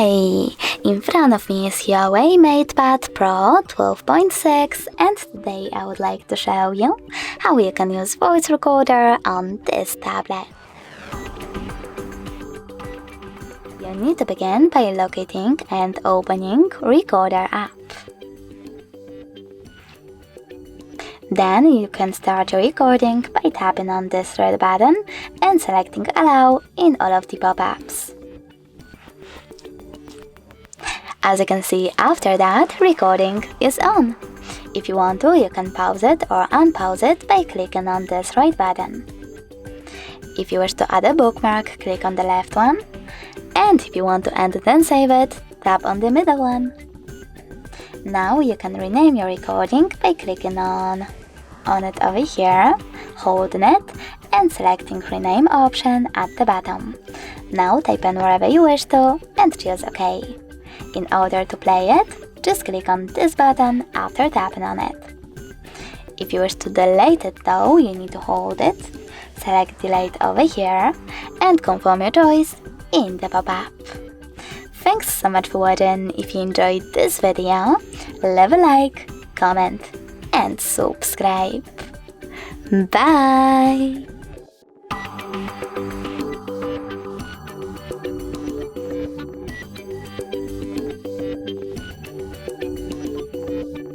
Hey! In front of me is HUAWEI MatePad Pro 12.6 and today I would like to show you how you can use voice recorder on this tablet. You need to begin by locating and opening Recorder app. Then you can start your recording by tapping on this red button and selecting Allow in all of the pop-ups. As you can see, after that, recording is on. If you want to, you can pause it or unpause it by clicking on this right button. If you wish to add a bookmark, click on the left one. And if you want to end it and save it, tap on the middle one. Now you can rename your recording by clicking on it over here, holding it, and selecting Rename option at the bottom. Now type in wherever you wish to and choose OK. In order to play it, just click on this button after tapping on it. If you wish to delete it though, you need to hold it, select Delete over here, and confirm your choice in the pop-up. Thanks so much for watching. If you enjoyed this video, leave a like, comment, and subscribe. Bye!